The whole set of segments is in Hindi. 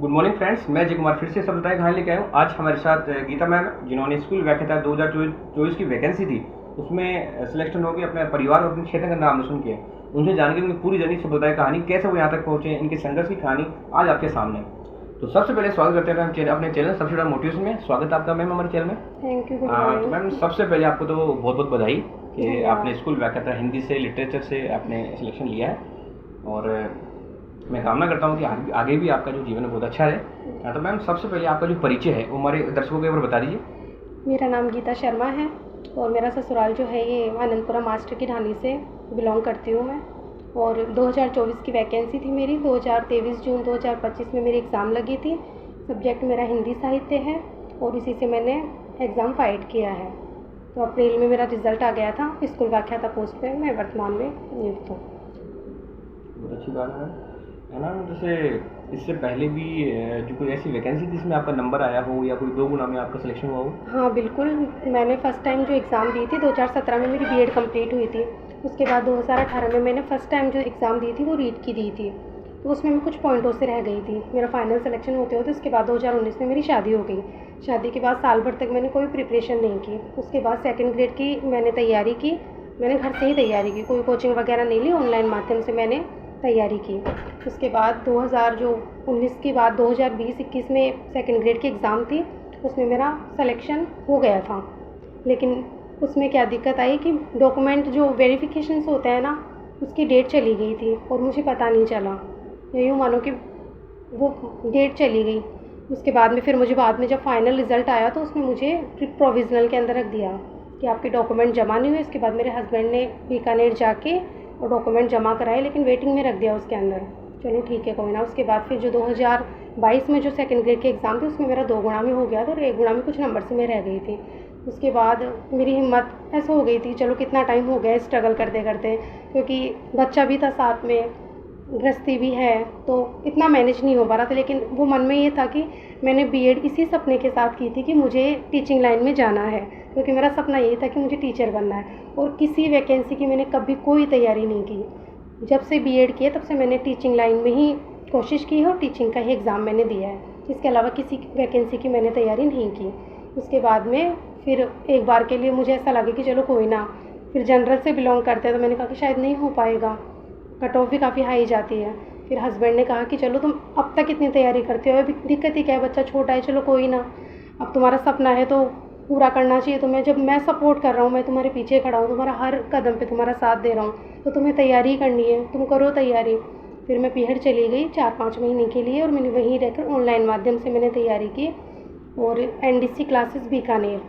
गुड मॉर्निंग फ्रेंड्स, मैं अजय कुमार फिर से सफलताएं कहानी लेके आया हूँ। आज हमारे साथ गीता मैम, जिन्होंने स्कूल व्याख्याता 2024 की वैकेंसी थी, उसमें सिलेक्शन होगी, अपने परिवार और अपने क्षेत्र का नाम रोशन किया। उनसे जान के उनकी पूरी जर्नी सफलताएं कहानी, कैसे वो यहाँ तक पहुँचे, इनके संघर्ष की कहानी आज आपके सामने। तो सबसे पहले स्वागत करते हैं अपने चैनल सबसे बड़ा मोटिवेशन में। स्वागत है आपका मैम हमारे चैनल में। Thank you. तो मैम सबसे पहले आपको तो बहुत बहुत बधाई कि आपने स्कूल व्याख्याता हिंदी से, लिटरेचर से आपने सिलेक्शन लिया है, और मैं कामना करता हूँ कि आगे भी आपका जो जीवन है बहुत अच्छा रहे। तो मैम सबसे पहले आपका जो परिचय है वो हमारे दर्शकों के ऊपर बता दीजिए। मेरा नाम गीता शर्मा है और मेरा ससुराल जो है ये आनंदपुरा मास्टर की ढाणी से बिलोंग करती हूँ मैं। और 2024 की वैकेंसी थी मेरी। 2023 जून 2025 में मेरी एग्ज़ाम लगी थी। सब्जेक्ट मेरा हिंदी साहित्य है और इसी से मैंने एग्ज़ाम फाइट किया है। तो अप्रैल में मेरा रिज़ल्ट आ गया था। स्कूल व्याख्याता पोस्ट पे मैं वर्तमान में नियुक्त हूँ। बहुत अच्छी बात है ना। जैसे इससे पहले भी जो कोई ऐसी वैकेंसी जिसमें आपका नंबर आया हो या कोई 2 गुना में आपका सिलेक्शन हुआ हो? हाँ बिल्कुल, मैंने फ़र्स्ट टाइम जो एग्ज़ाम दी थी 2017 में मेरी बीएड कंप्लीट हुई थी। उसके बाद 2018 में मैंने फ़र्स्ट टाइम जो एग्ज़ाम दी थी वो रीट की दी थी। तो उसमें मैं कुछ पॉइंटों से रह गई थी। मेरा फाइनल सिलेक्शन होते होते उसके बाद 2019 में मेरी शादी हो गई। शादी के बाद साल भर तक मैंने कोई प्रिपरेशन नहीं की। उसके बाद सेकेंड ग्रेड की मैंने तैयारी की। मैंने घर से ही तैयारी की, कोई कोचिंग वगैरह नहीं ली, ऑनलाइन माध्यम से मैंने तैयारी की। उसके बाद 2019 के बाद 2020-21 में सेकेंड ग्रेड की एग्ज़ाम थी, उसमें मेरा सिलेक्शन हो गया था। लेकिन उसमें क्या दिक्कत आई कि डॉक्यूमेंट जो वेरिफिकेशंस होते हैं ना, उसकी डेट चली गई थी और मुझे पता नहीं चला। यूँ मानो कि वो डेट चली गई। उसके बाद में फिर मुझे बाद में जब फाइनल रिज़ल्ट आया तो उसमें मुझे प्रोविज़नल के अंदर रख दिया कि आपके डॉक्यूमेंट जमा नहीं हुए। इसके बाद मेरे हस्बैंड ने बीकानेर जाके और डॉक्यूमेंट जमा कराए, लेकिन वेटिंग में रख दिया उसके अंदर। चलो ठीक है, कोई ना। उसके बाद फिर जो 2022 में जो सेकंड ग्रेड के एग्ज़ाम थे उसमें मेरा 2 गुणा में हो गया था और 1 गुणा में कुछ नंबर से मैं रह गई थी। उसके बाद मेरी हिम्मत ऐसे हो गई थी, चलो कितना टाइम हो गया स्ट्रगल करते करते, क्योंकि बच्चा भी था साथ में, गृहस्थी भी है, तो इतना मैनेज नहीं हो पा रहा था। लेकिन वो मन में ये था कि मैंने बीएड इसी सपने के साथ की थी कि मुझे टीचिंग लाइन में जाना है, क्योंकि मेरा सपना यही था कि मुझे टीचर बनना है। और किसी वैकेंसी की मैंने कभी कोई तैयारी नहीं की। जब से बीएड किया तब से मैंने टीचिंग लाइन में ही कोशिश की है और टीचिंग का ही एग्ज़ाम मैंने दिया है। इसके अलावा किसी वैकेंसी की मैंने तैयारी नहीं की। उसके बाद में फिर एक बार के लिए मुझे ऐसा लगा कि चलो कोई ना, फिर जनरल से बिलोंग करते हैं तो मैंने कहा कि शायद नहीं हो पाएगा, कट ऑफ भी काफ़ी हाई जाती है। फिर हस्बैंड ने कहा कि चलो तुम अब तक इतनी तैयारी करते हो, अभी दिक्कत ही क्या है, बच्चा छोटा है, चलो कोई ना, अब तुम्हारा सपना है तो पूरा करना चाहिए तुम्हें। जब मैं सपोर्ट कर रहा हूँ, मैं तुम्हारे पीछे खड़ा हूँ, तुम्हारा हर कदम पे तुम्हारा साथ दे रहा हूँ, तो तुम्हें तैयारी करनी है, तुम करो तैयारी। फिर मैं पीहड़ चली गई 4-5 महीने के लिए और मैंने वहीं रहकर ऑनलाइन माध्यम से मैंने तैयारी की। और एनडीसी क्लासेस बीकानेर,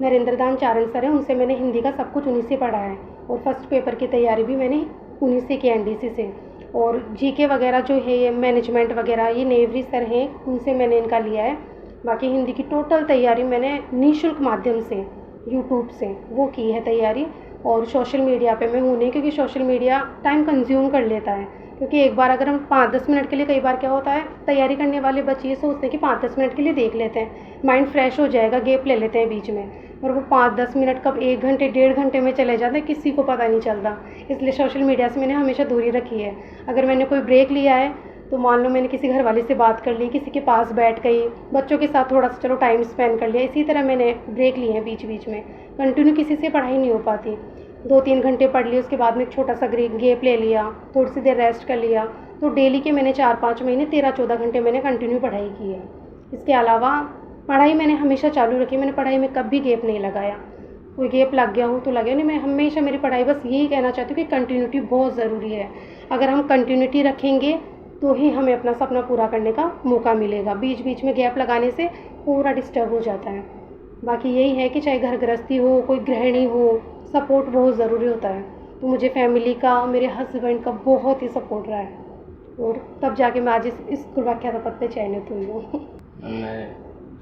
नरेंद्र दान चारण सर हैं, उनसे मैंने हिंदी का सब कुछ उन्हीं से पढ़ा है। और फर्स्ट पेपर की तैयारी भी मैंने उन्हीं से की, एनडीसी से। और जीके वगैरह जो है, ये मैनेजमेंट वगैरह, ये नेवरी सर हैं, उनसे मैंने इनका लिया है। बाकी हिंदी की टोटल तैयारी मैंने निःशुल्क माध्यम से यूट्यूब से वो की है तैयारी। और सोशल मीडिया पे मैं हूँ नहीं, क्योंकि सोशल मीडिया टाइम कंज्यूम कर लेता है। क्योंकि एक बार अगर हम 5-10 मिनट के लिए, कई बार क्या होता है, तैयारी करने वाले बच्चे ये सोचते हैं कि 5-10 मिनट के लिए देख लेते हैं, माइंड फ्रेश हो जाएगा, गैप ले लेते हैं बीच में, और वो 5-10 मिनट कब 1 घंटे 1.5 घंटे में चले जाते हैं, किसी को पता नहीं चलता। इसलिए सोशल मीडिया से मैंने हमेशा दूरी रखी है। अगर मैंने कोई ब्रेक लिया है तो मान लो मैंने किसी घरवाले से बात कर ली, किसी के पास बैठ गई, बच्चों के साथ थोड़ा सा चलो टाइम स्पेंड कर लिया, इसी तरह मैंने ब्रेक लिए हैं बीच बीच में। कंटिन्यू किसी से पढ़ाई नहीं हो पाती। 2-3 घंटे पढ़ ली, उसके बाद में एक छोटा सा गैप ले लिया, थोड़ी सी देर रेस्ट कर लिया। तो डेली के मैंने 4-5 महीने 13-14 घंटे मैंने कंटिन्यू पढ़ाई की है। इसके अलावा पढ़ाई मैंने हमेशा चालू रखी। मैंने पढ़ाई में कभी गैप नहीं लगाया। कोई गैप लग गया हो तो लग गया नहीं, मैं हमेशा मेरी पढ़ाई, बस यही कहना चाहती हूँ कि कंटिन्यूटी बहुत ज़रूरी है। अगर हम कंटिन्यूटी रखेंगे तो ही हमें अपना सपना पूरा करने का मौका मिलेगा। बीच बीच में गैप लगाने से पूरा डिस्टर्ब हो जाता है। बाकी यही है कि चाहे घर गृहस्थी हो, कोई गृहिणी हो, सपोर्ट बहुत ज़रूरी होता है। तो मुझे फैमिली का, मेरे हस्बैंड का बहुत ही सपोर्ट रहा है, और तब जाके मैं आज इस स्कूल व्याख्याता पद पे चयनित हुई हूँ। मैं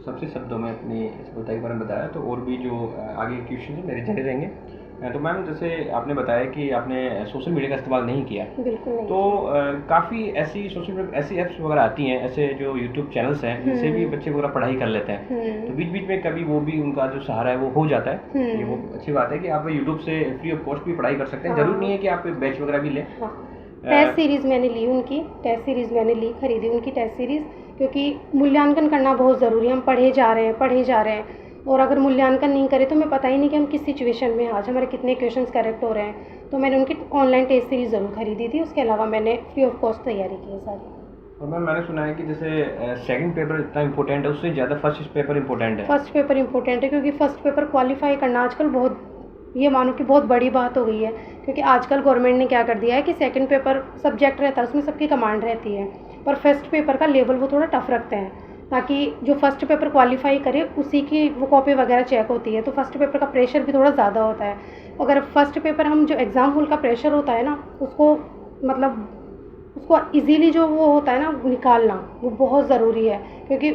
सबसे शब्दों में अपनी सफलता के बारे में बताया, तो और भी जो आगे क्वेश्चन है मेरे जारी रहेंगे। तो मैम जैसे आपने बताया कि आपने सोशल मीडिया का इस्तेमाल नहीं किया, बिल्कुल नहीं। तो काफ़ी ऐसी ऐप्स वगैरह आती हैं, ऐसे जो यूट्यूब चैनल्स हैं जिनसे भी बच्चे वगैरह पढ़ाई कर लेते हैं, तो बीच बीच में कभी वो भी उनका जो सहारा है वो हो जाता है। ये वो अच्छी बात है कि आप यूट्यूब से फ्री ऑफ कॉस्ट भी पढ़ाई कर सकते हैं। ज़रूरी नहीं है कि आप बैच वगैरह भी लें। टेस्ट सीरीज़ मैंने ली उनकी, टेस्ट सीरीज़ मैंने ली, खरीदी उनकी टेस्ट सीरीज़, क्योंकि मूल्यांकन करना बहुत ज़रूरी है। हम पढ़े जा रहे हैं, पढ़े जा रहे हैं, और अगर मूल्यांकन नहीं करें तो हमें पता ही नहीं कि हम किस सिचुएशन में हैं, आज हमारे कितने क्वेश्चंस करेक्ट हो रहे हैं। तो मैंने उनकी ऑनलाइन टेस्ट सीरीज़ ज़रूर खरीदी थी, उसके अलावा मैंने फ्री ऑफ कॉस्ट तैयारी की है सारी। और मैम मैंने सुना है कि जैसे सेकंड पेपर इतना इम्पोर्टेंट है, उससे ज़्यादा फर्स्ट पेपर इम्पोर्टेंट है। फर्स्ट पेपर इम्पोर्टेंट है, क्योंकि फ़र्स्ट पेपर क्वालिफाई करना आजकल बहुत, ये मानो कि बहुत बड़ी बात हो गई है। क्योंकि आजकल गवर्नमेंट ने क्या कर दिया है कि सेकंड पेपर सब्जेक्ट रहता है, उसमें सबकी कमांड रहती है, पर फर्स्ट पेपर का लेवल वो थोड़ा टफ रखते हैं, ताकि जो फर्स्ट पेपर क्वालिफाई करे उसी की वो कॉपी वगैरह चेक होती है। तो फर्स्ट पेपर का प्रेशर भी थोड़ा ज़्यादा होता है। अगर फर्स्ट पेपर हम, जो एग्ज़ाम हॉल का प्रेशर होता है ना, उसको मतलब उसको इजीली जो वो होता है ना निकालना, वो बहुत ज़रूरी है। क्योंकि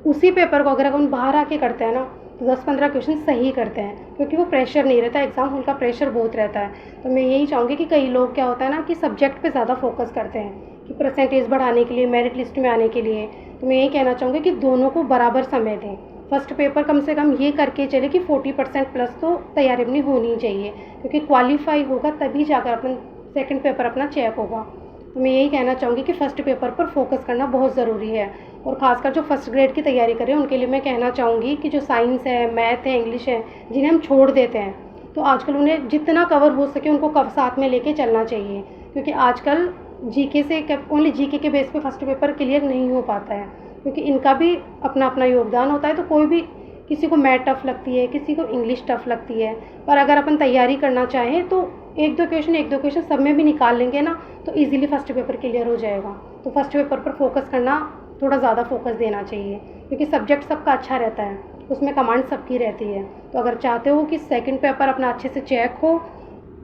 उसी पेपर को अगर हम बाहर आके करते हैं ना, तो 10-15 क्वेश्चन सही करते हैं, क्योंकि वो प्रेशर नहीं रहता। एग्ज़ाम हॉल का प्रेशर बहुत रहता है। तो मैं यही चाहूँगी कि कई लोग क्या होता है ना कि सब्जेक्ट पे ज़्यादा फोकस करते हैं कि परसेंटेज बढ़ाने के लिए, मेरिट लिस्ट में आने के लिए। तो मैं यही कहना चाहूँगी कि दोनों को बराबर समय दें। फर्स्ट पेपर कम से कम ये करके चले कि 40% प्लस तो तैयारी अपनी होनी चाहिए, क्योंकि क्वालिफाई होगा तभी जाकर अपन सेकंड पेपर अपना चेक होगा। तो मैं यही कहना चाहूँगी कि फ़र्स्ट पेपर पर फोकस करना बहुत ज़रूरी है। और ख़ासकर जो फर्स्ट ग्रेड की तैयारी करें उनके लिए मैं कहना चाहूँगी कि जो साइंस है, मैथ है, इंग्लिश है, जिन्हें हम छोड़ देते हैं, तो आजकल उन्हें जितना कवर हो सके उनको साथ में लेके चलना चाहिए। क्योंकि आजकल जीके से ओनली जीके के बेस पे फर्स्ट पेपर क्लियर नहीं हो पाता है, क्योंकि इनका भी अपना अपना योगदान होता है। तो कोई भी, किसी को मैथ टफ़ लगती है, किसी को इंग्लिश टफ़ लगती है, पर अगर अपन तैयारी करना चाहें तो एक दो क्वेश्चन सब में भी निकाल लेंगे ना, तो इजीली फर्स्ट पेपर क्लियर हो जाएगा। तो फर्स्ट पेपर पर फोकस करना, थोड़ा ज़्यादा फोकस देना चाहिए, क्योंकि सब्जेक्ट सबका अच्छा रहता है, उसमें कमांड सबकी रहती है। तो अगर चाहते हो कि सेकंड पेपर अपना अच्छे से चेक हो,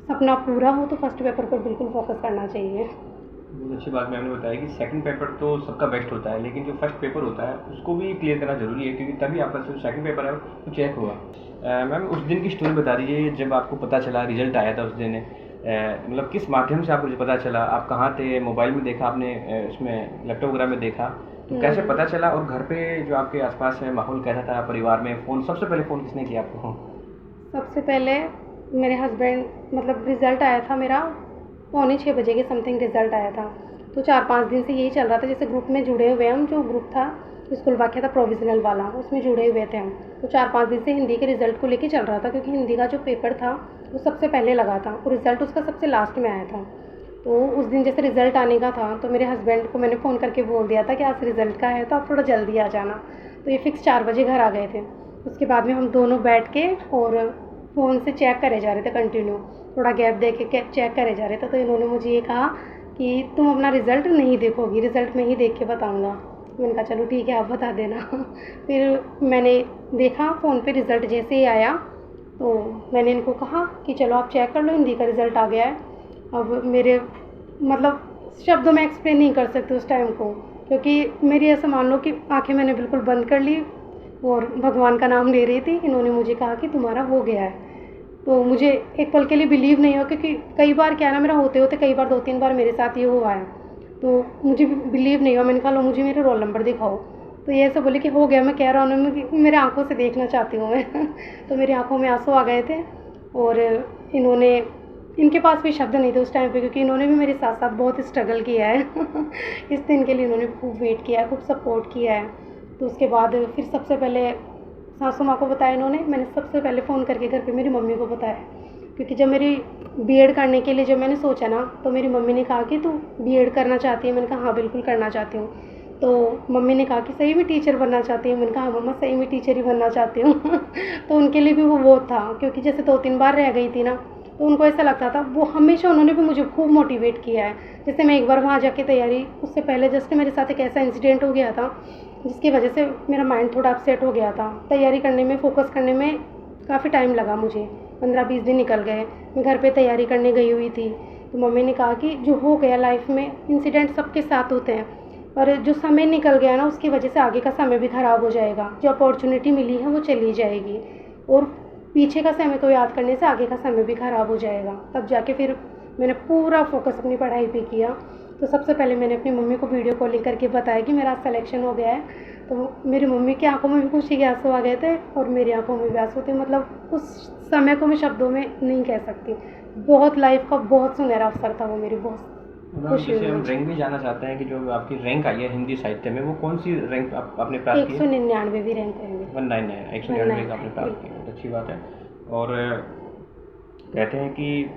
सपना पूरा हो, तो फर्स्ट पेपर पर बिल्कुल फोकस करना चाहिए। बहुत अच्छी बात मैम ने बताया कि सेकंड पेपर तो सबका बेस्ट होता है, लेकिन जो फर्स्ट पेपर होता है उसको भी क्लियर करना ज़रूरी है, क्योंकि तभी आपका जो सेकंड पेपर है वो चेक होगा। मैम उस दिन की स्टोरी बता दीजिए जब आपको पता चला, रिजल्ट आया था उस दिन, मतलब किस माध्यम से आपको पता चला? आप कहाँ थे? मोबाइल में देखा आपने, उसमें लैपटॉप वगैरह में देखा, तो कैसे पता चला? और घर पे जो आपके आसपास है माहौल कैसा था, परिवार में फ़ोन, सबसे पहले फ़ोन किसने किया आपको? सबसे पहले मेरे हस्बैंड, मतलब रिज़ल्ट आया था मेरा 5:45 बजे के समथिंग रिज़ल्ट आया था। तो 4-5 दिन से यही चल रहा था, जैसे ग्रुप में जुड़े हुए हम, जो ग्रुप था स्कूल वाक़या था प्रोविज़नल वाला, उसमें जुड़े हुए थे हम। तो 4-5 दिन से हिंदी के रिज़ल्ट को लेके चल रहा था, क्योंकि हिंदी का जो पेपर था वो सबसे पहले लगा था और रिज़ल्ट उसका सबसे लास्ट में आया था। तो उस दिन जैसे रिज़ल्ट आने का था, तो मेरे हस्बैंड को मैंने फ़ोन करके बोल दिया था कि आज रिज़ल्ट का है तो आप थोड़ा जल्दी आ जाना। तो ये फ़िक्स 4 बजे घर आ गए थे। उसके बाद में हम दोनों बैठ के और फ़ोन से चेक करे जा रहे थे कंटिन्यू, थोड़ा गैप दे के चेक करे जा रहे थे। तो इन्होंने मुझे ये कहा कि तुम अपना रिज़ल्ट नहीं देखोगी, रिज़ल्ट मैं ही देख के बताऊँगा। मैंने कहा चलो ठीक है, आप बता देना। फिर मैंने देखा फ़ोन पे रिज़ल्ट जैसे ही आया, तो मैंने इनको कहा कि चलो आप चेक कर लो, हिंदी का रिज़ल्ट आ गया है। अब मेरे मतलब शब्दों में एक्सप्लेन नहीं कर सकते उस टाइम को, क्योंकि मेरी ऐसा मान लो कि आँखें मैंने बिल्कुल बंद कर ली और भगवान का नाम ले रही थी। इन्होंने मुझे कहा कि तुम्हारा हो गया है। तो मुझे एक पल के लिए बिलीव नहीं हुआ, क्योंकि कई बार क्या है ना, मेरा होते-होते कई बार 2-3 बार मेरे साथ ये हुआ है, तो मुझे बिलीव नहीं हुआ। मैंने कहा लो मुझे मेरे रोल नंबर दिखाओ। तो ये ऐसे बोले कि हो गया, मैं कह रहा हूँ कि मेरे आँखों से देखना चाहती हूँ मैं। तो मेरी आँखों में आंसू आ गए थे और इनके पास भी शब्द नहीं थे उस टाइम पे, क्योंकि इन्होंने भी मेरे साथ-साथ बहुत स्ट्रगल किया है। इस दिन के लिए इन्होंने खूब वेट किया है, खूब सपोर्ट किया है। तो उसके बाद फिर सबसे पहले सासू माँ को बताया इन्होंने, मैंने सबसे पहले फ़ोन करके घर पे मेरी मम्मी को बताया, क्योंकि जब मेरी बीएड करने के लिए जब मैंने सोचा ना, तो मेरी मम्मी ने कहा कि तू बीएड करना चाहती है? मैंने कहा हाँ बिल्कुल करना चाहती हूँ। तो मम्मी ने कहा कि सही में टीचर बनना चाहती है? मैंने कहा हाँ मम्मा सही में टीचर ही बनना चाहती हूँ। तो उनके लिए भी वो था, क्योंकि जैसे 2-3 बार रह गई थी ना, तो उनको ऐसा लगता था। वो हमेशा उन्होंने भी मुझे खूब मोटिवेट किया है। जैसे मैं एक बार वहाँ जाके तैयारी, उससे पहले जस्ट मेरे साथ एक ऐसा इंसिडेंट हो गया था जिसकी वजह से मेरा माइंड थोड़ा अपसेट हो गया था। तैयारी करने में, फोकस करने में काफ़ी टाइम लगा मुझे, 15-20 दिन निकल गए। मैं घर पे तैयारी करने गई हुई थी, तो मम्मी ने कहा कि जो हो गया लाइफ में, इंसिडेंट सबके साथ होते हैं, पर जो समय निकल गया ना उसकी वजह से आगे का समय भी ख़राब हो जाएगा। जो अपॉर्चुनिटी मिली है वो चली जाएगी, और पीछे का समय को याद करने से आगे का समय भी ख़राब हो जाएगा। तब जाके फिर मैंने पूरा फोकस अपनी पढ़ाई पे किया। तो सबसे पहले मैंने अपनी मम्मी को वीडियो कॉलिंग करके बताया कि मेरा सिलेक्शन हो गया है। तो मेरी मम्मी की आंखों में भी खुशी के आंसू आ गए थे और मेरी आंखों में भी आंसू थे। मतलब उस समय को मैं शब्दों में नहीं कह सकती। बहुत लाइफ का बहुत सुनहरा अवसर था वो मेरी, बहुत। मैम खुशी जैसे हुई हम मुझे। रैंक भी जानना चाहते हैं कि जो आपकी रैंक आई है हिंदी साहित्य में, वो कौन सी रैंक आपने प्राप्त की है? 199वीं रैंक है मेरी। 199 199 का आपने 199 प्राप्त किया, बिल्कुल। बहुत अच्छी बात है। और कहते हैं कि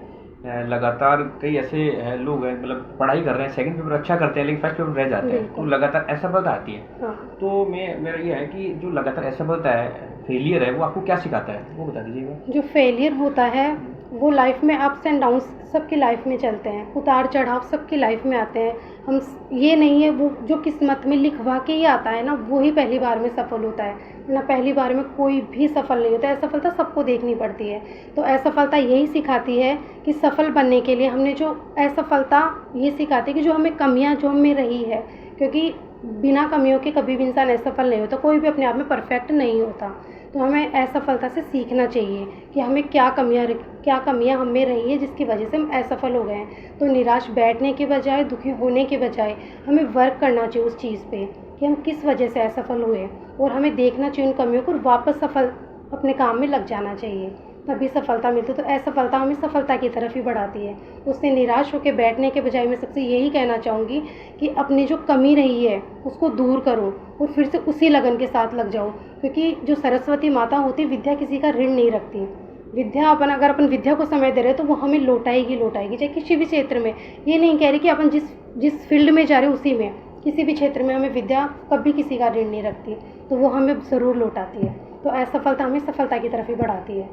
लगातार कई ऐसे लोग हैं, मतलब पढ़ाई कर रहे हैं, सेकंड पेपर अच्छा करते हैं लेकिन फर्स्ट पेपर रह जाते हैं, तो बिल्कुल। लगातार असफलता आती है। हाँ। तो मेरा ये है कि जो लगातार असफलता है, फेलियर है, वो आपको क्या सिखाता है, वो बता दीजिएगा। जो फेलियर होता है वो लाइफ में अप्स एंड डाउन्स सबकी लाइफ में चलते हैं, उतार चढ़ाव सबकी लाइफ में आते हैं। ये नहीं है वो जो किस्मत में लिखवा के ही आता है ना, वो ही पहली बार में सफल होता है, वरना पहली बार में कोई भी सफल नहीं होता। असफलता सबको देखनी पड़ती है। तो असफलता यही सिखाती है कि सफल बनने के लिए हमने जो असफलता ये सिखाती है कि जो हमें कमियां जो हमें रही है, क्योंकि बिना कमियों के कभी भी इंसान असफल नहीं होता, कोई भी अपने आप में परफेक्ट नहीं होता। तो हमें असफलता से सीखना चाहिए कि हमें क्या कमियां हम में रही है जिसकी वजह से हम असफल हो गए हैं। तो निराश बैठने के बजाय, दुखी होने के बजाय हमें वर्क करना चाहिए उस चीज़ पे कि हम किस वजह से असफल हुए, और हमें देखना चाहिए उन कमियों को और वापस अपने काम में लग जाना चाहिए, तभी सफलता मिलती है। तो असफलता हमें सफलता की तरफ ही बढ़ाती है। उससे निराश होकर बैठने के बजाय मैं सबसे यही कहना चाहूँगी कि अपनी जो कमी रही है उसको दूर करो और फिर से उसी लगन के साथ लग जाओ, क्योंकि जो सरस्वती माता होती, विद्या किसी का ऋण नहीं रखती। विद्या अगर अपन विद्या को समय दे रहे हैं तो वो हमें लौटाएगी, चाहे किसी भी क्षेत्र में। ये नहीं कह रही कि अपन जिस फील्ड में जा रहे हैं उसी में, किसी भी क्षेत्र में हमें विद्या कभी किसी का ऋण नहीं रखती, तो वो हमें ज़रूर लौटाती है। तो असफलता हमें सफलता की तरफ ही बढ़ाती है,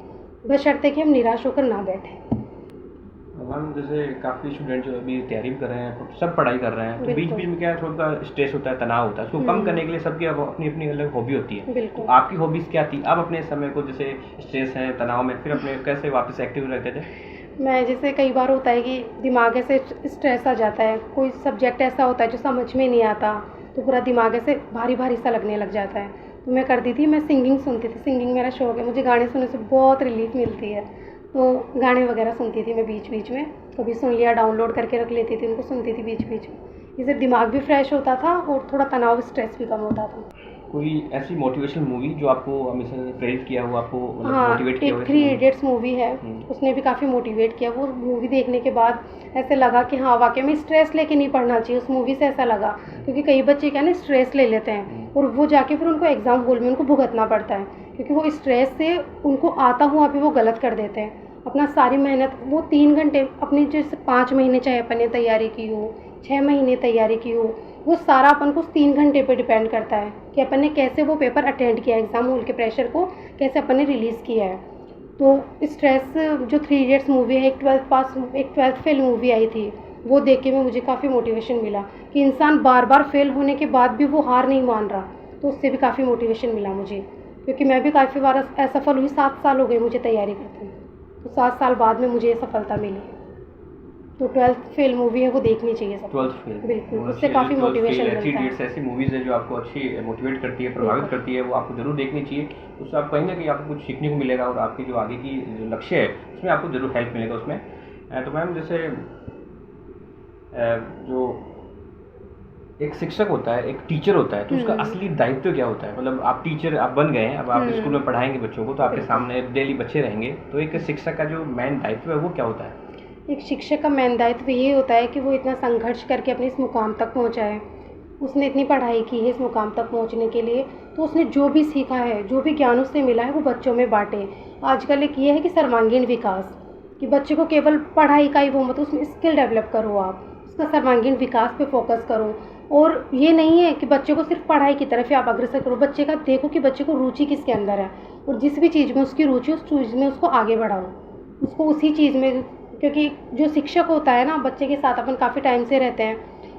बशर्ते कि हम निराश होकर ना बैठें। मैम जैसे काफ़ी स्टूडेंट जो अभी तैयारी भी कर रहे हैं, सब पढ़ाई कर रहे हैं, तो बीच बिल्कुल। बीच में क्या है, थोड़ा स्ट्रेस होता है, तनाव होता है, उसको कम करने के लिए सबकी अपनी अपनी अलग हॉबी होती है। बिल्कुल। तो आपकी हॉबीज़ क्या थी? आप अपने समय को जैसे स्ट्रेस है, तनाव में, फिर अपने कैसे वापस एक्टिव रहते थे? मैं जैसे कई बार होता है कि दिमाग ऐसे स्ट्रेस आ जाता है, कोई सब्जेक्ट ऐसा होता है जो समझ में नहीं आता, तो पूरा दिमाग ऐसे भारी भारी सा लगने लग जाता है। तो मैं करती थी, मैं सिंगिंग सुनती थी, सिंगिंग मेरा शौक है, मुझे गाने सुनने से बहुत रिलीफ मिलती है। तो गाने वगैरह सुनती थी मैं बीच बीच में, कभी सुन लिया, डाउनलोड करके रख लेती थी, उनको सुनती थी बीच बीच में। इससे दिमाग भी फ्रेश होता था और थोड़ा तनाव, स्ट्रेस भी कम होता था। कोई ऐसी मोटिवेशनल मूवी जो आपको हमेशा प्रेरित किया हो, आपको मतलब हाँ, मोटिवेट किया हो? एक ऐसी 3 movie? इडियट्स मूवी है, उसने भी काफ़ी मोटिवेट किया। वो मूवी देखने के बाद ऐसे लगा कि हाँ, वाक़ई में स्ट्रेस लेके नहीं पढ़ना चाहिए, उस मूवी से ऐसा लगा। क्योंकि कई बच्चे क्या है ना, स्ट्रेस ले लेते हैं और वो जाके फिर उनको एग्ज़ाम हॉल में उनको भुगतना पड़ता है, क्योंकि वो स्ट्रेस से उनको आता हुआ भी वो गलत कर देते हैं। अपना सारी मेहनत वो 3 घंटे अपनी, जैसे 5 महीने चाहे अपन ने तैयारी की हो, 6 महीने तैयारी की हो, वो सारा अपन को उस 3 घंटे पे डिपेंड करता है कि अपन ने कैसे वो पेपर अटेंड किया है, एग्ज़ाम हॉल के प्रेशर को कैसे अपन ने रिलीज़ किया है। तो स्ट्रेस जो 3 इडियट्स मूवी है, एक 12th फेल मूवी आई थी, वो देख के मुझे काफ़ी मोटिवेशन मिला कि इंसान बार बार फेल होने के बाद भी वो हार नहीं मान रहा। तो उससे भी काफ़ी मोटिवेशन मिला मुझे, क्योंकि मैं भी काफ़ी बार असफल हुई। 7 साल हो गए मुझे तैयारी करते हैं, तो 7 साल बाद में मुझे ये सफलता मिली। तो 12th फेल मूवी है, वो देखनी चाहिए सबको। 12th फेल बिल्कुल, बहुत उससे अच्छी है। काफ़ी जो 12th मोटिवेशन फेल है, 3 मिलता है। इडियट्स ऐसी मूवीज़ है जो आपको अच्छी मोटिवेट करती है, प्रभावित बिल्कुल। करती है, वो आपको ज़रूर देखनी चाहिए। उससे आप कहीं ना कहीं आपको कुछ सीखने को मिलेगा और आपकी जो आगे की जो लक्ष्य है उसमें आपको ज़रूर हेल्प मिलेगा उसमें। तो मैम जैसे जो एक शिक्षक होता है, एक टीचर होता है, तो उसका असली दायित्व क्या होता है? मतलब आप टीचर आप बन गए हैं, अब आप स्कूल में पढ़ाएंगे बच्चों को, तो आपके बिल्कुल। सामने डेली बच्चे रहेंगे, तो एक शिक्षक का जो मेन दायित्व है वो क्या होता है? एक शिक्षक का मेन दायित्व ये होता है कि वो इतना संघर्ष करके अपने इस मुकाम तक पहुंचा है, उसने इतनी पढ़ाई की है इस मुकाम तक पहुंचने के लिए, तो उसने जो भी सीखा है, जो भी ज्ञान उससे मिला है, वो बच्चों में बांटे। आजकल एक ये है कि सर्वांगीण विकास, कि बच्चे को केवल पढ़ाई का ही वो मत, उसमें स्किल डेवलप करो, आप उसका सर्वांगीण विकास पे फोकस करो। और ये नहीं है कि बच्चे को सिर्फ पढ़ाई की तरफ ही आप अग्रसर करो, बच्चे का देखो कि बच्चे को रुचि किसके अंदर है, और जिस भी चीज़ में उसकी रुचि, उस चीज़ में उसको आगे बढ़ाओ, उसको उसी चीज़ में। क्योंकि जो शिक्षक होता है ना, बच्चे के साथ अपन काफ़ी टाइम से रहते हैं,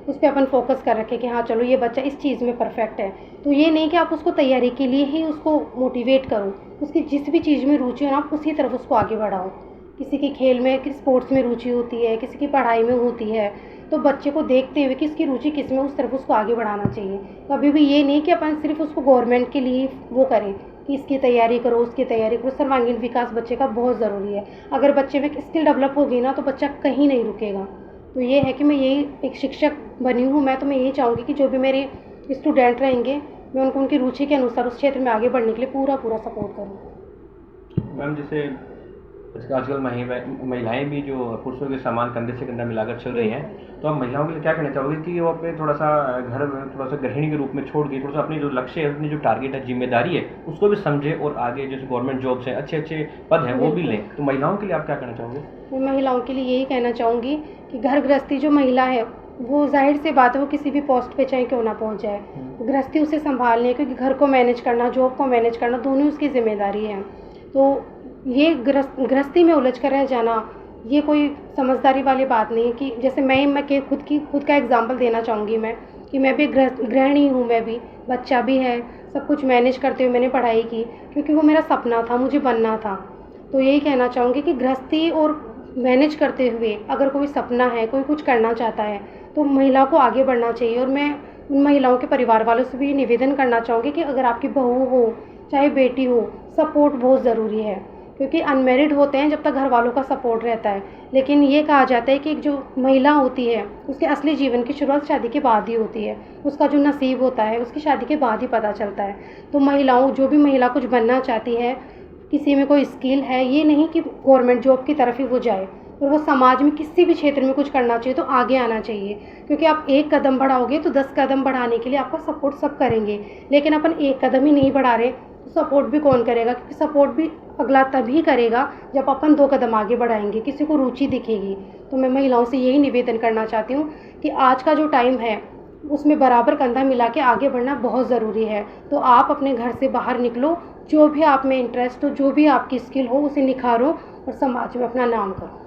उस पर अपन फोकस कर रखें कि हाँ चलो ये बच्चा इस चीज़ में परफेक्ट है। तो ये नहीं कि आप उसको तैयारी के लिए ही उसको मोटिवेट करो, उसकी जिस भी चीज़ में रुचि हो ना, आप उसी तरफ उसको आगे बढ़ाओ। किसी की खेल में, किसी स्पोर्ट्स में रुचि होती है, किसी की पढ़ाई में होती है, तो बच्चे को देखते हुए कि इसकी रुचि किस में, उस तरफ उसको आगे बढ़ाना चाहिए। कभी भी ये नहीं कि अपन सिर्फ उसको गवर्नमेंट के लिए वो करें कि इसकी तैयारी करो, उसकी तैयारी करो। सर्वांगीण विकास बच्चे का बहुत ज़रूरी है। अगर बच्चे में स्किल डेवलप होगी ना, तो बच्चा कहीं नहीं रुकेगा। तो ये है कि मैं यही एक शिक्षक बनी हूँ मैं, तो मैं यही चाहूँगी कि जो भी मेरे स्टूडेंट रहेंगे, मैं उनको उनकी रुचि के अनुसार उस क्षेत्र में आगे बढ़ने के लिए पूरा सपोर्ट करूँ। मैम जैसे आजकल महिलाएं भी जो पुरुषों के समान कंधे से कंधा मिलाकर चल रही हैं, तो आप महिलाओं के लिए क्या कहना चाहोगे कि वो अपने थोड़ा सा घर में थोड़ा सा गृहिणी के रूप में छोड़ के थोड़ा सा अपनी जो लक्ष्य है, अपनी जो टारगेट है, जिम्मेदारी है, उसको भी समझे और आगे जैसे गवर्नमेंट जॉब्स हैं, अच्छे अच्छे पद हैं, वो भी लें। तो महिलाओं के लिए आप क्या कहना चाहोगे? मैं महिलाओं के लिए यही कहना चाहूँगी कि घर गृहस्थी जो महिला है, वो जाहिर सी बात है वो किसी भी पोस्ट पे चाहे क्यों ना पहुँच जाए, गृहस्थी उसे संभालनी है, क्योंकि घर को मैनेज करना, जॉब को मैनेज करना, दोनों उसकी जिम्मेदारी है। तो ये गृहस्थी में उलझ कर रह जाना, ये कोई समझदारी वाली बात नहीं है। कि जैसे मैं खुद का एग्जांपल देना चाहूँगी मैं, कि मैं भी गृहिणी हूँ, मैं भी बच्चा भी है, सब कुछ मैनेज करते हुए मैंने पढ़ाई की, क्योंकि वो मेरा सपना था, मुझे बनना था। तो यही कहना चाहूँगी कि गृहस्थी और मैनेज करते हुए अगर कोई सपना है, कोई कुछ करना चाहता है, तो महिला को आगे बढ़ना चाहिए। और मैं उन महिलाओं के परिवार वालों से भी निवेदन करना चाहूँगी कि अगर आपकी बहू हो चाहे बेटी हो, सपोर्ट बहुत ज़रूरी है, क्योंकि अनमेरिड होते हैं जब तक घर वालों का सपोर्ट रहता है। लेकिन ये कहा जाता है कि जो महिला होती है उसके असली जीवन की शुरुआत शादी के बाद ही होती है, उसका जो नसीब होता है उसकी शादी के बाद ही पता चलता है। तो जो भी महिला कुछ बनना चाहती है, किसी में कोई स्किल है, ये नहीं कि गवर्नमेंट जॉब की तरफ ही वो जाए, और वो समाज में किसी भी क्षेत्र में कुछ करना चाहिए तो आगे आना चाहिए। क्योंकि आप एक कदम बढ़ाओगे तो 10 कदम बढ़ाने के लिए आपका सपोर्ट सब करेंगे, लेकिन अपन एक कदम ही नहीं बढ़ा रहे तो सपोर्ट भी कौन करेगा? क्योंकि सपोर्ट भी अगला तभी करेगा जब अपन 2 कदम आगे बढ़ाएंगे, किसी को रुचि दिखेगी। तो मैं महिलाओं से यही निवेदन करना चाहती हूँ कि आज का जो टाइम है उसमें बराबर कंधा मिला के आगे बढ़ना बहुत ज़रूरी है। तो आप अपने घर से बाहर निकलो, जो भी आप में इंटरेस्ट हो, जो भी आपकी स्किल हो, उसे निखारो और समाज में अपना नाम करो।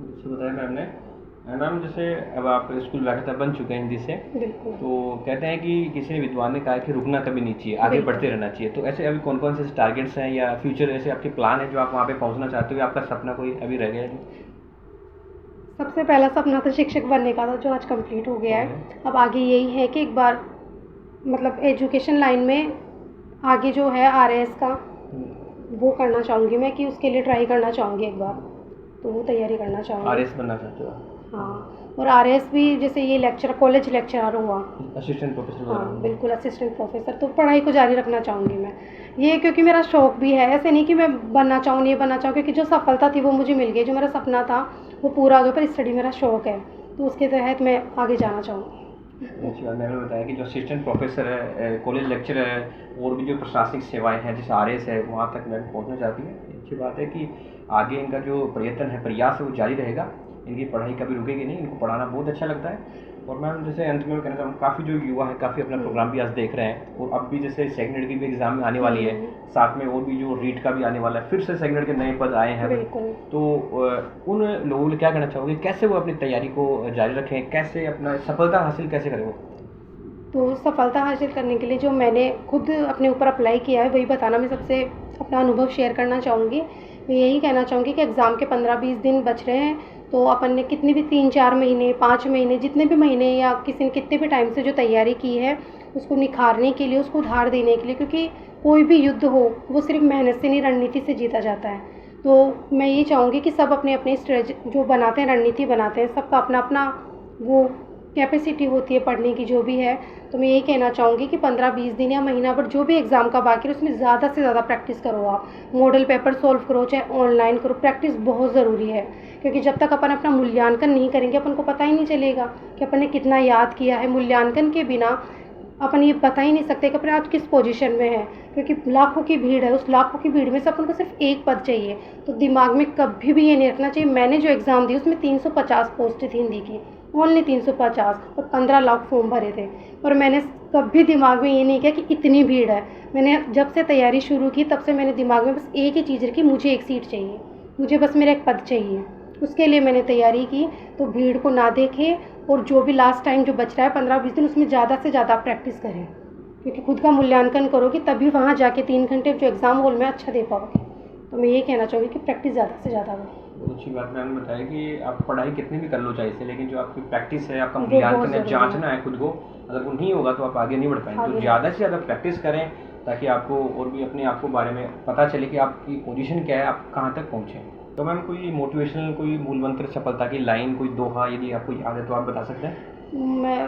अच्छा बताया मैम ने। मैम जैसे अब आप स्कूल व्याख्याता बन चुके हैं हिंदी से, बिल्कुल। तो कहते हैं कि किसी विद्वान ने कहा कि रुकना कभी नहीं चाहिए, आगे बढ़ते रहना चाहिए। तो ऐसे अभी कौन कौन से टारगेट्स हैं या फ्यूचर ऐसे आपके प्लान है जो आप वहाँ पे पहुँचना चाहते हो, या आपका सपना कोई अभी रह गया है? सबसे पहला सपना तो शिक्षक बनने का था, जो आज कंप्लीट हो गया है। अब आगे यही है कि एक बार मतलब एजुकेशन लाइन में आगे जो है RAS का वो करना चाहूँगी मैं, कि उसके लिए ट्राई करना चाहूँगी एक बार, तो वो तैयारी करना चाहूँगी। RAS बनना चाहते हो? हाँ, और RAS भी जैसे ये कॉलेज लेक्चरर हुआ, असिस्टेंट प्रोफेसर। हाँ बिल्कुल, असिस्टेंट प्रोफेसर। तो पढ़ाई को जारी रखना चाहूँगी मैं, ये क्योंकि मेरा शौक़ भी है। ऐसे नहीं कि मैं बनना चाहूँ, नहीं बनना चाहूँ, क्योंकि जो सफलता थी वो मुझे मिल गई, जो मेरा सपना था वो पूरा हो गया। पर स्टडी मेरा शौक़ है, तो उसके तहत मैं आगे जाना चाहूँगी। अच्छी बात। मैंने बताया कि जो असिस्टेंट प्रोफेसर है, कॉलेज लेक्चरर है, और भी जो प्रशासनिक सेवाएं हैं जैसे RAS है, वहाँ तक मैं पहुँचना चाहती हूँ। अच्छी बात है कि आगे इनका जो प्रयत्न है, प्रयास है, वो जारी रहेगा। इनकी पढ़ाई कभी रुकेगी नहीं, इनको पढ़ाना बहुत अच्छा लगता है। और मैम जैसे अंत में कहना चाहूँ, काफ़ी जो युवा है काफ़ी अपना प्रोग्राम भी आज देख रहे हैं, और अब भी जैसे सेकंड ग्रेड की भी एग्ज़ाम में आने वाली है, साथ में और भी जो रीट का भी आने वाला है, फिर से सेकंड ग्रेड के नए पद आए हैं। तो उन लोगों को क्या कहना चाहोगे, कैसे वो अपनी तैयारी को जारी रखें, कैसे अपना सफलता हासिल कैसे करें वो? तो सफलता हासिल करने के लिए जो मैंने खुद अपने ऊपर अप्लाई किया है वही बताना, मैं सबसे अपना अनुभव शेयर करना चाहूँगी। मैं यही कहना चाहूँगी कि एग्ज़ाम के 15-20 दिन बच रहे हैं, तो अपन ने कितने भी 3-4 महीने, 5 महीने, जितने भी महीने या किसी ने कितने भी टाइम से जो तैयारी की है, उसको निखारने के लिए, उसको उधार देने के लिए, क्योंकि कोई भी युद्ध हो वो सिर्फ मेहनत से नहीं, रणनीति से जीता जाता है। तो मैं ये चाहूँगी कि सब अपने अपने स्ट्रेटजी जो बनाते हैं, रणनीति बनाते हैं, सबका अपना अपना वो कैपेसिटी होती है पढ़ने की जो भी है। तो मैं यही कहना चाहूँगी कि 15-20 दिन या महीना भर जो भी एग्ज़ाम का बाकी है उसमें ज़्यादा से ज़्यादा प्रैक्टिस करो। आप मॉडल पेपर सॉल्व करो, चाहे ऑनलाइन करो, प्रैक्टिस बहुत ज़रूरी है। क्योंकि जब तक अपन अपना मूल्यांकन नहीं करेंगे, अपन को पता ही नहीं चलेगा कि अपन ने कितना याद किया है। मूल्यांकन के बिना अपन ये बता ही नहीं सकते कि अपन आज किस पोजीशन में है, क्योंकि लाखों की भीड़ है, उस लाखों की भीड़ में से अपन को सिर्फ एक पद चाहिए। तो दिमाग में कभी भी ये नहीं रखना चाहिए। मैंने जो एग्ज़ाम दी उसमें 350 पोस्टें थी हिंदी की, ओनली 350, और 15 लाख फॉर्म भरे थे। और मैंने कभी दिमाग में ये नहीं किया कि इतनी भीड़ है। मैंने जब से तैयारी शुरू की तब से मैंने दिमाग में बस एक ही चीज़ रखी, मुझे एक सीट चाहिए, मुझे बस मेरा एक पद चाहिए। उसके लिए मैंने तैयारी की। तो भीड़ को ना देखें, और जो भी लास्ट टाइम जो बच रहा है 15-20 दिन, उसमें ज़्यादा से ज़्यादा प्रैक्टिस करें, क्योंकि खुद का मूल्यांकन करोगे तभी वहाँ जाके 3 घंटे जो एग्ज़ाम हॉल में अच्छा दे पाओगे। तो मैं ये कहना चाहूँगी कि प्रैक्टिस ज़्यादा से ज़्यादा करें। बहुत अच्छी बात मैंने बताया कि आप पढ़ाई कितनी भी कर लो चाहिए से, लेकिन जो आपकी प्रैक्टिस है, आपका मूल्यांकन है, जांचना है खुद को, अगर वो नहीं होगा तो आप आगे नहीं बढ़ पाएंगे। तो ज़्यादा से ज़्यादा प्रैक्टिस करें, ताकि आपको और भी अपने आप को बारे में पता चले कि आपकी पोजीशन क्या है, आप कहाँ तक पहुँचे। तो मैम कोई मोटिवेशनल, कोई मूल मंत्र, सफलता की लाइन, कोई दोहा यदि आपको याद है तो आप बता सकते हैं? मैं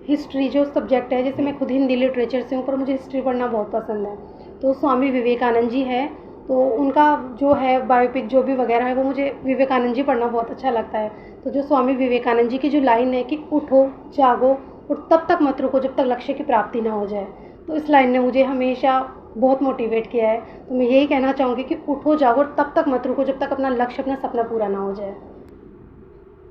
हिस्ट्री जो सब्जेक्ट है, जैसे मैं खुद हिंदी लिटरेचर से हूँ, पर मुझे हिस्ट्री पढ़ना बहुत पसंद है। तो स्वामी विवेकानंद जी है, तो उनका जो है बायोपिक जो भी वगैरह है वो मुझे विवेकानंद जी पढ़ना बहुत अच्छा लगता है। तो जो स्वामी विवेकानंद जी की जो लाइन है कि उठो, जागो और तब तक मत रुको जब तक लक्ष्य की प्राप्ति ना हो जाए, तो इस लाइन ने मुझे हमेशा बहुत मोटिवेट किया है। तो मैं यही कहना चाहूँगी कि उठो, जागो और तब तक मत रुको जब तक अपना लक्ष्य, अपना सपना पूरा ना हो जाए।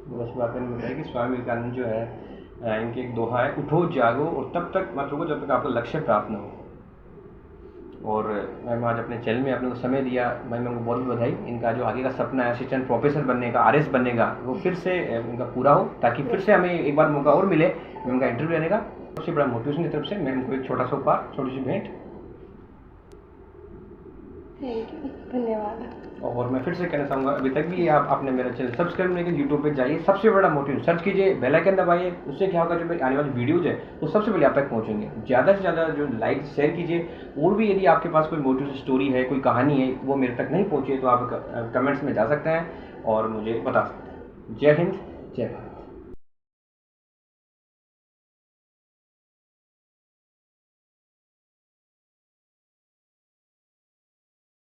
बस बात मैंने बताया कि स्वामी विवेकानंद जो है इनके एक दोहा है, उठो जागो और तब तक मत रुको जब तक आपका लक्ष्य प्राप्त न हो। और मैम आज अपने चैनल में आपने को समय दिया, मैम को बहुत बहुत बधाई। इनका जो आगे का सपना है असिस्टेंट प्रोफेसर बनने का, आरएस बनने का, वो फिर से उनका पूरा हो, ताकि फिर से हमें एक बार मौका और मिले मैम का इंटरव्यू लेने का। सबसे बड़ा मोटिवेशन की तरफ से मैम को एक छोटा सा उपहार, छोटी सी भेंट। थैंक यू, धन्यवाद। और मैं फिर से कहना चाहूँगा, अभी तक भी आपने मेरा चैनल सब्सक्राइब नहीं किया, यूट्यूब पे जाइए, सबसे बड़ा मोटिवेशन सर्च कीजिए, बेल आइकन दबाइए। उससे क्या होगा, जो मेरी आने वाली वीडियोज़ है वो सबसे पहले आप तक पहुँचेंगे। ज़्यादा से ज़्यादा जो लाइक शेयर कीजिए। और भी यदि आपके पास कोई मोटिवेशन स्टोरी है, कोई कहानी है, वो मेरे तक नहीं पहुँची है, तो आप कमेंट्स में जा सकते हैं और मुझे बता सकते हैं। जय हिंद, जय भारत।